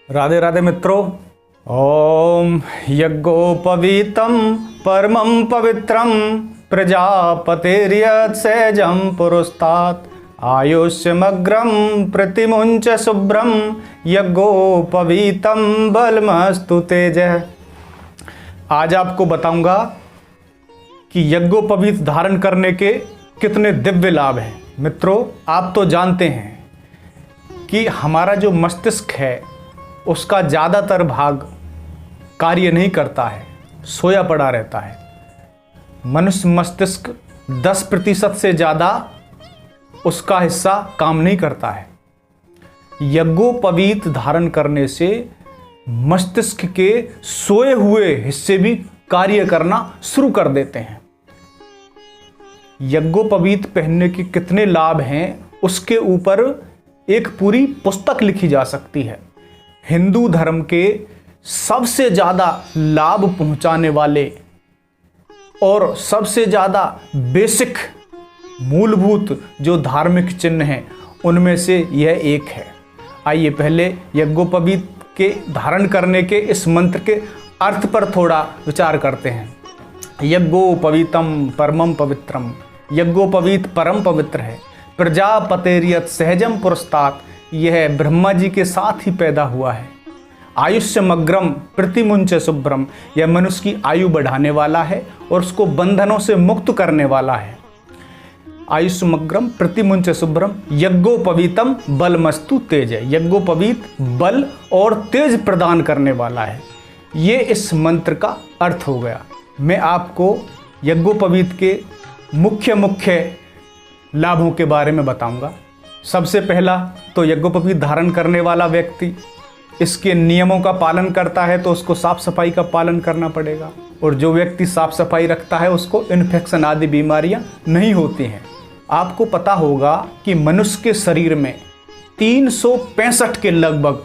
राधे राधे मित्रों। ओम यज्ञोपवीतं परमं पवित्रं प्रजापतिर्यत् सेजं पुरस्तात् आयुष्यमग्रं प्रतिमुञ्च शुभ्रं यज्ञोपवीतं बलमस्तु तेजः। आज आपको बताऊंगा कि यज्ञोपवीत धारण करने के कितने दिव्य लाभ हैं। मित्रों, आप तो जानते हैं कि हमारा जो मस्तिष्क है उसका ज़्यादातर भाग कार्य नहीं करता है, सोया पड़ा रहता है। मनुष्य मस्तिष्क 10% से ज़्यादा उसका हिस्सा काम नहीं करता है। यज्ञोपवीत धारण करने से मस्तिष्क के सोए हुए हिस्से भी कार्य करना शुरू कर देते हैं। यज्ञोपवीत पहनने के कितने लाभ हैं उसके ऊपर एक पूरी पुस्तक लिखी जा सकती है। हिंदू धर्म के सबसे ज़्यादा लाभ पहुंचाने वाले और सबसे ज़्यादा बेसिक मूलभूत जो धार्मिक चिन्ह हैं उनमें से यह एक है। आइए पहले यज्ञोपवीत के धारण करने के इस मंत्र के अर्थ पर थोड़ा विचार करते हैं। यज्ञोपवीतं परमं पवित्रम, यज्ञोपवीत परम पवित्र है। प्रजापतिर्यत् सहजं पुरस्तात्, यह ब्रह्मा जी के साथ ही पैदा हुआ है। आयुष्यमग्रम प्रतिमुञ्च शुभ्रम, यह मनुष्य की आयु बढ़ाने वाला है और उसको बंधनों से मुक्त करने वाला है। आयुष्यमग्रम प्रतिमुञ्च शुभ्रम यज्ञोपवीतम बलमस्तु तेज, यज्ञोपवीत बल और तेज प्रदान करने वाला है। ये इस मंत्र का अर्थ हो गया। मैं आपको यज्ञोपवीत के मुख्य लाभों के बारे में बताऊंगा। सबसे पहला तो यज्ञोपवीत धारण करने वाला व्यक्ति इसके नियमों का पालन करता है तो उसको साफ सफाई का पालन करना पड़ेगा, और जो व्यक्ति साफ सफाई रखता है उसको इन्फेक्शन आदि बीमारियां नहीं होती हैं। आपको पता होगा कि मनुष्य के शरीर में 365 के लगभग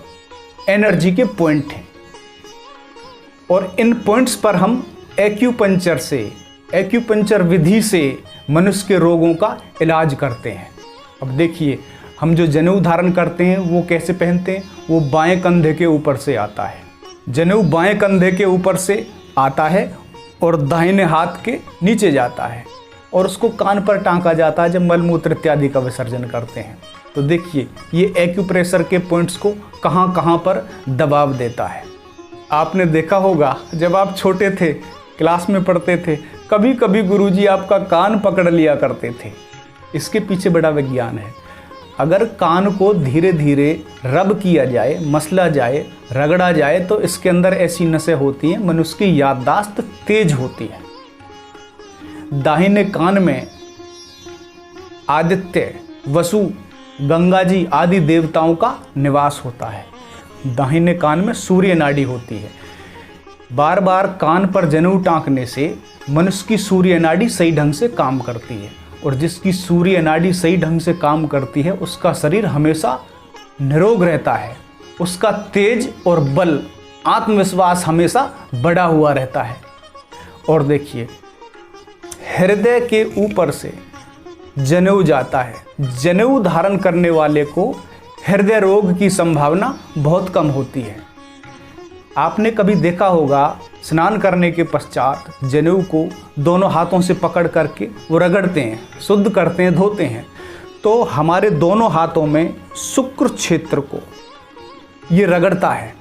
एनर्जी के पॉइंट हैं, और इन पॉइंट्स पर हम एक्यूपंक्चर विधि से मनुष्य के रोगों का इलाज करते हैं। अब देखिए, हम जो जनेऊ धारण करते हैं वो कैसे पहनते हैं, वो बाएं कंधे के ऊपर से आता है। जनेऊ बाएं कंधे के ऊपर से आता है और दाहिने हाथ के नीचे जाता है, और उसको कान पर टांका जाता है जब मलमूत्र इत्यादि का विसर्जन करते हैं। तो देखिए, ये एक्यूप्रेशर के पॉइंट्स को कहाँ कहाँ पर दबाव देता है। आपने देखा होगा जब आप छोटे थे, क्लास में पढ़ते थे, कभी कभी गुरुजी आपका कान पकड़ लिया करते थे। इसके पीछे बड़ा विज्ञान है। अगर कान को धीरे धीरे रब किया जाए, मसला जाए, रगड़ा जाए तो इसके अंदर ऐसी नसें होती हैं, मनुष्य की याददाश्त तेज होती है। दाहिने कान में आदित्य, वसु, गंगा जी आदि देवताओं का निवास होता है। दाहिने कान में सूर्य नाड़ी होती है। बार बार कान पर जनेऊ टांकने से मनुष्य की सूर्य नाड़ी सही ढंग से काम करती है, और जिसकी सूर्य नाड़ी सही ढंग से काम करती है उसका शरीर हमेशा निरोग रहता है। उसका तेज और बल, आत्मविश्वास हमेशा बढ़ा हुआ रहता है। और देखिए, हृदय के ऊपर से जनेऊ जाता है। जनेऊ धारण करने वाले को हृदय रोग की संभावना बहुत कम होती है। आपने कभी देखा होगा, स्नान करने के पश्चात जनेऊ को दोनों हाथों से पकड़ करके वो रगड़ते हैं, शुद्ध करते हैं, धोते हैं, तो हमारे दोनों हाथों में शुक्र क्षेत्र को ये रगड़ता है।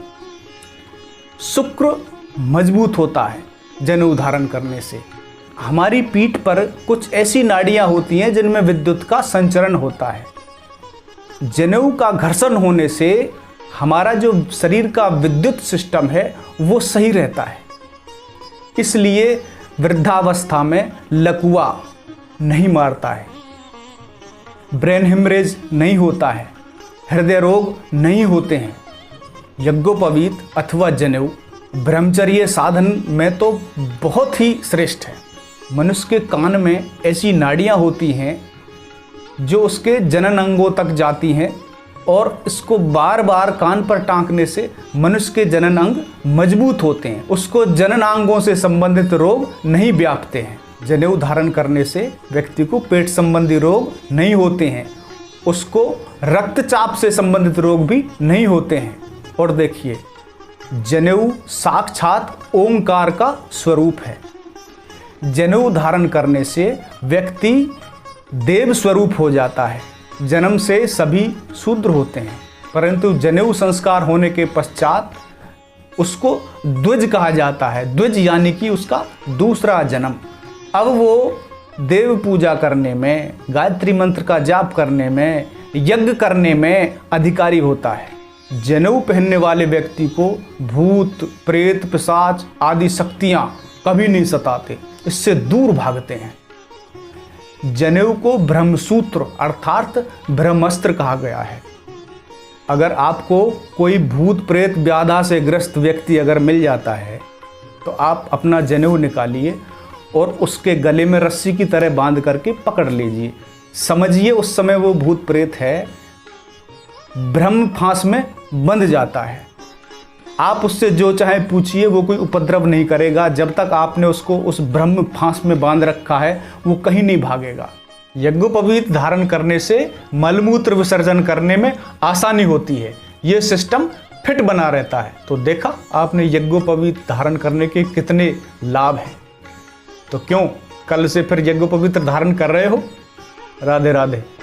शुक्र मजबूत होता है जनेऊ धारण करने से। हमारी पीठ पर कुछ ऐसी नाड़ियाँ होती हैं जिनमें विद्युत का संचरण होता है। जनेऊ का घर्षण होने से हमारा जो शरीर का विद्युत सिस्टम है वो सही रहता है। इसलिए वृद्धावस्था में लकवा नहीं मारता है, ब्रेन हेमरेज नहीं होता है, हृदय रोग नहीं होते हैं। यज्ञोपवीत अथवा जनेऊ ब्रह्मचर्य साधन में तो बहुत ही श्रेष्ठ है। मनुष्य के कान में ऐसी नाड़ियाँ होती हैं जो उसके जनन अंगों तक जाती हैं, और इसको बार बार कान पर टांकने से मनुष्य के जनन अंग मजबूत होते हैं। उसको जनन अंगों से संबंधित रोग नहीं व्यापते हैं। जनेऊ धारण करने से व्यक्ति को पेट संबंधी रोग नहीं होते हैं। उसको रक्तचाप से संबंधित रोग भी नहीं होते हैं। और देखिए, जनेऊ साक्षात ओंकार का स्वरूप है। जनेऊ धारण करने से व्यक्ति देव स्वरूप हो जाता है। जन्म से सभी शूद्र होते हैं, परंतु जनेऊ संस्कार होने के पश्चात उसको द्विज कहा जाता है। द्विज यानी कि उसका दूसरा जन्म। अब वो देव पूजा करने में, गायत्री मंत्र का जाप करने में, यज्ञ करने में अधिकारी होता है। जनेऊ पहनने वाले व्यक्ति को भूत, प्रेत, पिशाच आदि शक्तियां कभी नहीं सताते, इससे दूर भागते हैं। जनेऊ को ब्रह्मसूत्र अर्थात ब्रह्मास्त्र कहा गया है। अगर आपको कोई भूत प्रेत व्याधा से ग्रस्त व्यक्ति अगर मिल जाता है तो आप अपना जनेऊ निकालिए और उसके गले में रस्सी की तरह बांध करके पकड़ लीजिए। समझिए उस समय वो भूत प्रेत है, ब्रह्म फांस में बंध जाता है। आप उससे जो चाहे पूछिए, वो कोई उपद्रव नहीं करेगा। जब तक आपने उसको उस ब्रह्म फांस में बांध रखा है वो कहीं नहीं भागेगा। यज्ञोपवीत धारण करने से मलमूत्र विसर्जन करने में आसानी होती है। ये सिस्टम फिट बना रहता है। तो देखा आपने यज्ञोपवीत धारण करने के कितने लाभ हैं। तो क्यों कल से फिर यज्ञोपवीत धारण कर रहे हो? राधे राधे।